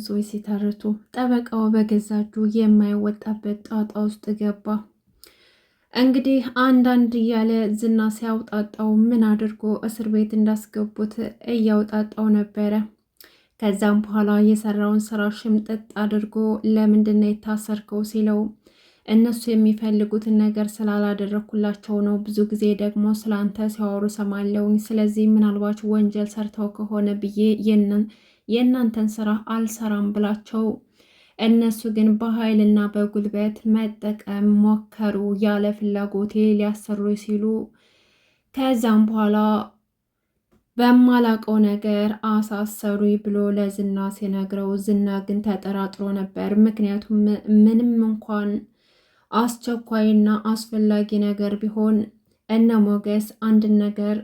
ሰዎች ሲተርቱ ጠበቃው በገዛ እጁ የማይወጣበት ጣጣ ውስጥ ገባ። እንግዲህ አንዳንድ እያለ ዝና ሲያውጣጣው ምን አድርጎ እስር ቤት እንዳስገቡት እያውጣጣው ነበረ። ከዛም በኋላ የሰራውን ስራ ሽምጥጥ አድርጎ ለምንድነው የታሰርከው ሲለው እነሱ የሚፈልጉትን ነገር ስላላደረኩላቸው ነው። ብዙ ጊዜ ደግሞ ስላንተ ሲያወሩ ሰማለሁኝ። ስለዚህ ምናልባት ወንጀል ሰርተው ከሆነ ብዬ የእናንተን ስራ አልሰራም ብላቸው፣ እነሱ ግን በኃይልና በጉልበት መጠቀም ሞከሩ። ያለ ፍላጎቴ ሊያሰሩ ሲሉ ከዛም በኋላ በማላቀው ነገር አሳሰሩኝ ብሎ ለዝና ሲነግረው፣ ዝና ግን ተጠራጥሮ ነበር። ምክንያቱም ምንም እንኳን አስቸኳይና አስፈላጊ ነገር ቢሆን እነ ሞገስ አንድን ነገር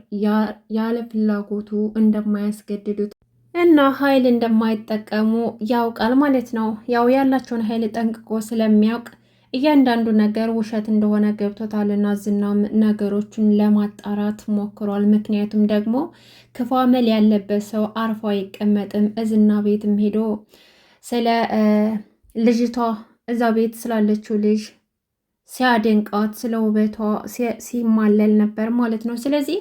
ያለ ፍላጎቱ እንደማያስገድዱት እና ኃይል እንደማይጠቀሙ ያውቃል ማለት ነው። ያው ያላቸውን ኃይል ጠንቅቆ ስለሚያውቅ እያንዳንዱ ነገር ውሸት እንደሆነ ገብቶታልና ዝናም ነገሮችን ለማጣራት ሞክሯል። ምክንያቱም ደግሞ ክፉ አመል ያለበት ሰው አርፎ አይቀመጥም። እዝና ቤትም ሄዶ ስለ ልጅቷ እዛ ቤት ስላለችው ልጅ ሲያደንቃት ስለ ውበቷ ሲማለል ነበር ማለት ነው። ስለዚህ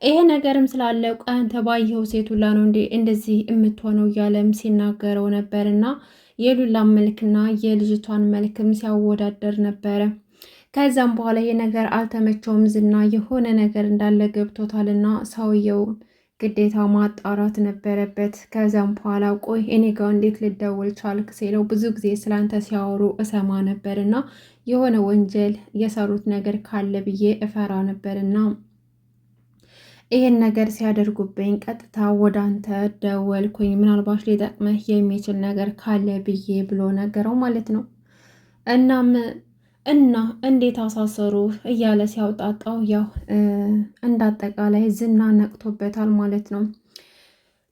ይሄ ነገርም ስላለው አንተ ባየኸው ሴት ሁላ ነው እንዴ እንደዚህ የምትሆነው እያለም ሲናገረው ነበር እና የሉላን መልክና የልጅቷን መልክም ሲያወዳደር ነበረ። ከዛም በኋላ ይሄ ነገር አልተመቸውም። ዝና የሆነ ነገር እንዳለ ገብቶታልና ሰውየው ግዴታ ማጣራት ነበረበት። ከዛም በኋላ ቆይ እኔ ጋር እንዴት ልደውል ቻልክ ሲለው ብዙ ጊዜ ስላንተ ሲያወሩ እሰማ ነበርና የሆነ ወንጀል የሰሩት ነገር ካለ ብዬ እፈራ ነበርና ይሄን ነገር ሲያደርጉብኝ ቀጥታ ወደ አንተ ደወልኩኝ፣ ምናልባት ሊጠቅመህ የሚችል ነገር ካለ ብዬ ብሎ ነገረው ማለት ነው። እናም እና እንዴት አሳሰሩ እያለ ሲያውጣጣው ያው እንዳጠቃላይ ዝና ነቅቶበታል ማለት ነው።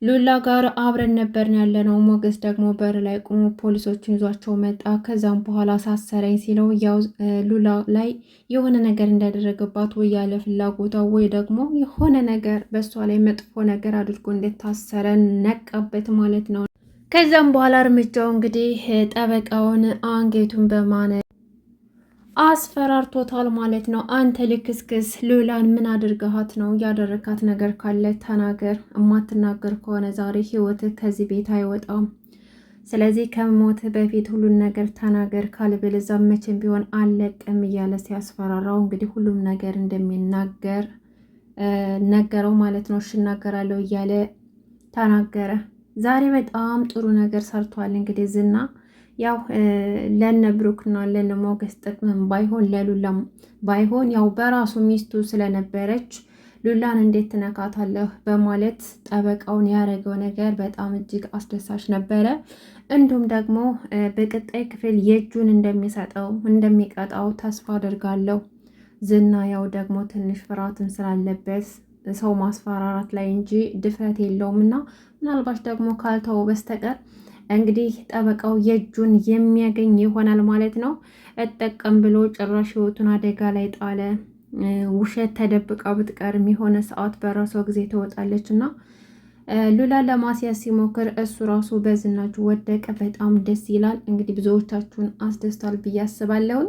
ሉላ ጋር አብረን ነበርን ያለነው። ሞገስ ደግሞ በር ላይ ቆሞ ፖሊሶችን ይዟቸው መጣ። ከዛም በኋላ ሳሰረኝ ሲለው ያው ሉላ ላይ የሆነ ነገር እንዳደረገባት ወይ ያለ ፍላጎቷ ወይ ደግሞ የሆነ ነገር በእሷ ላይ መጥፎ ነገር አድርጎ እንደታሰረ ነቃበት ማለት ነው። ከዛም በኋላ እርምጃው እንግዲህ ጠበቃውን አንገቱን በማነ አስፈራርቶታል ማለት ነው። አንተ ልክስክስ ሉላን ምን አድርገሃት ነው? ያደረካት ነገር ካለ ተናገር። እማትናገር ከሆነ ዛሬ ህይወትህ ከዚህ ቤት አይወጣም። ስለዚህ ከሞትህ በፊት ሁሉን ነገር ተናገር፣ ካልበለዚያ መቼም ቢሆን አለቅም እያለ ሲያስፈራራው እንግዲህ ሁሉም ነገር እንደሚናገር ነገረው ማለት ነው። እሺ እናገራለሁ እያለ ተናገረ። ዛሬ በጣም ጥሩ ነገር ሰርቷል እንግዲህ ዝና ያው ለነ ብሩክና ለነ ሞገስ ጥቅምም ባይሆን ለሉላም ባይሆን ያው በራሱ ሚስቱ ስለነበረች ሉላን እንዴት ትነካታለህ በማለት ጠበቃውን ያደረገው ነገር በጣም እጅግ አስደሳች ነበረ። እንዲሁም ደግሞ በቀጣይ ክፍል የእጁን እንደሚሰጠው እንደሚቀጣው ተስፋ አድርጋለሁ። ዝና ያው ደግሞ ትንሽ ፍርሃትን ስላለበት ሰው ማስፈራራት ላይ እንጂ ድፍረት የለውም እና ምናልባት ደግሞ ካልተው በስተቀር እንግዲህ ጠበቃው የእጁን የሚያገኝ ይሆናል ማለት ነው። እጠቀም ብሎ ጭራሽ ህይወቱን አደጋ ላይ ጣለ። ውሸት ተደብቃ ብትቀርም የሆነ ሰዓት በራሷ ጊዜ ትወጣለች እና ሉላን ለማስያዝ ሲሞክር እሱ ራሱ በዝና እጁ ወደቀ። በጣም ደስ ይላል። እንግዲህ ብዙዎቻችሁን አስደስቷል ብዬ አስባለሁ።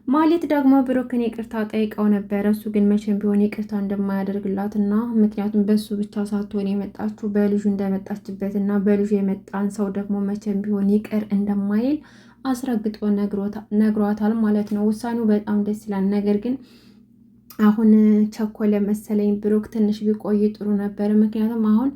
ማለት ደግሞ ብሩክን ይቅርታ ጠይቀው ነበረ። እሱ ግን መቼም ቢሆን ይቅርታ እንደማያደርግላት እና ምክንያቱም በሱ ብቻ ሳትሆን የመጣችው በልጁ እንደመጣችበት እና በልጁ የመጣን ሰው ደግሞ መቼም ቢሆን ይቅር እንደማይል አስረግጦ ነግሯታል ማለት ነው። ውሳኔው በጣም ደስ ይላል። ነገር ግን አሁን ቸኮለ መሰለኝ። ብሩክ ትንሽ ቢቆይ ጥሩ ነበር። ምክንያቱም አሁን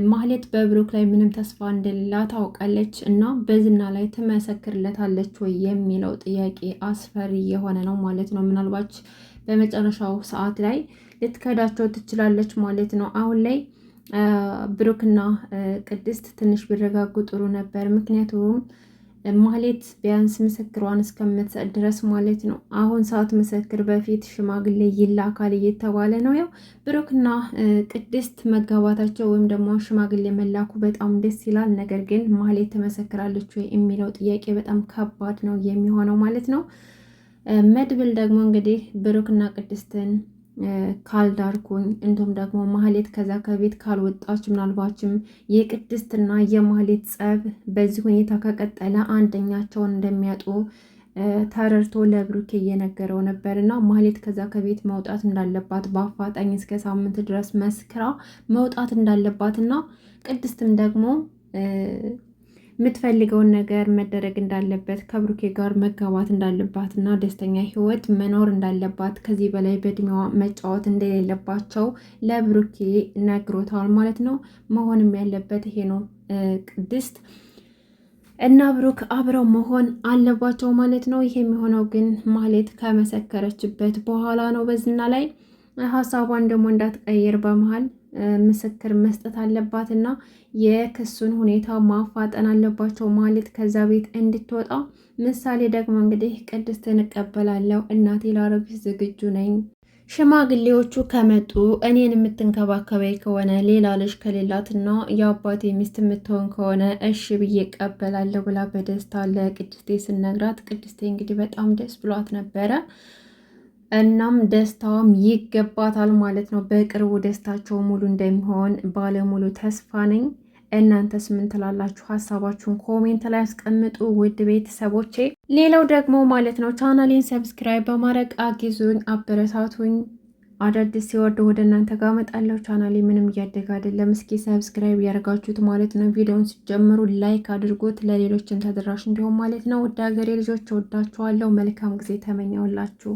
ማህሌት በብሩክ ላይ ምንም ተስፋ እንደሌላ ታውቃለች እና በዝና ላይ ትመሰክርለታለች ወይ የሚለው ጥያቄ አስፈሪ የሆነ ነው ማለት ነው። ምናልባት በመጨረሻው ሰዓት ላይ ልትከዳቸው ትችላለች ማለት ነው። አሁን ላይ ብሩክና ቅድስት ትንሽ ቢረጋጉ ጥሩ ነበር። ምክንያቱም ማህሌት ቢያንስ ምስክሯን እስከምትሰጥ ድረስ ማለት ነው። አሁን ሰዓት ምስክር በፊት ሽማግሌ ይላካል እየተባለ ነው። ያው ብሩክና ቅድስት መጋባታቸው ወይም ደግሞ ሽማግሌ መላኩ በጣም ደስ ይላል። ነገር ግን ማህሌት ትመሰክራለች ወይ የሚለው ጥያቄ በጣም ከባድ ነው የሚሆነው ማለት ነው። መድብል ደግሞ እንግዲህ ብሩክና ቅድስትን ካልዳርኩኝ እንዲሁም ደግሞ ማህሌት ከዛ ከቤት ካልወጣች ምናልባችም የቅድስትና የማህሌት ጸብ በዚህ ሁኔታ ከቀጠለ አንደኛቸውን እንደሚያጡ ተረድቶ ለብሩኬ እየነገረው ነበር እና ማህሌት ከዛ ከቤት መውጣት እንዳለባት በአፋጣኝ እስከ ሳምንት ድረስ መስክራ መውጣት እንዳለባት እና ቅድስትም ደግሞ የምትፈልገውን ነገር መደረግ እንዳለበት ከብሩኬ ጋር መጋባት እንዳለባት እና ደስተኛ ህይወት መኖር እንዳለባት ከዚህ በላይ በእድሜዋ መጫወት እንደሌለባቸው ለብሩኬ ነግሮታል ማለት ነው። መሆንም ያለበት ይሄ ነው። ቅድስት እና ብሩክ አብረው መሆን አለባቸው ማለት ነው። ይሄ የሚሆነው ግን ማህሌት ከመሰከረችበት በኋላ ነው። በዝና ላይ ሀሳቧን ደግሞ እንዳትቀይር በመሀል ምስክር መስጠት አለባት እና የክሱን ሁኔታ ማፋጠን አለባቸው ማለት ከዛ ቤት እንድትወጣ። ምሳሌ ደግሞ እንግዲህ ቅድስትን እቀበላለሁ፣ እናቴ ላረግሽ ዝግጁ ነኝ፣ ሽማግሌዎቹ ከመጡ እኔን የምትንከባከበኝ ከሆነ ሌላ ልጅ ከሌላትና የአባቴ ሚስት የምትሆን ከሆነ እሺ ብዬ እቀበላለሁ ብላ በደስታ ለቅድስቴ ስነግራት ቅድስቴ እንግዲህ በጣም ደስ ብሏት ነበረ። እናም ደስታውም ይገባታል ማለት ነው። በቅርቡ ደስታቸው ሙሉ እንደሚሆን ባለሙሉ ተስፋ ነኝ። እናንተስ ምን ትላላችሁ? ሀሳባችሁን ኮሜንት ላይ አስቀምጡ ውድ ቤተሰቦቼ። ሌላው ደግሞ ማለት ነው ቻናሌን ሰብስክራይብ በማድረግ አግዙኝ፣ አበረታቱኝ። አዳዲስ ሲወርድ ወደ እናንተ ጋር እመጣለሁ። ቻናሌ ምንም እያደገ አይደለም። እስኪ ሰብስክራይብ ያደርጋችሁት ማለት ነው። ቪዲዮውን ሲጀምሩ ላይክ አድርጎት ለሌሎችን ተደራሽ እንዲሆን ማለት ነው። ውድ ሀገሬ ልጆች ወዳችኋለሁ። መልካም ጊዜ ተመኘውላችሁ።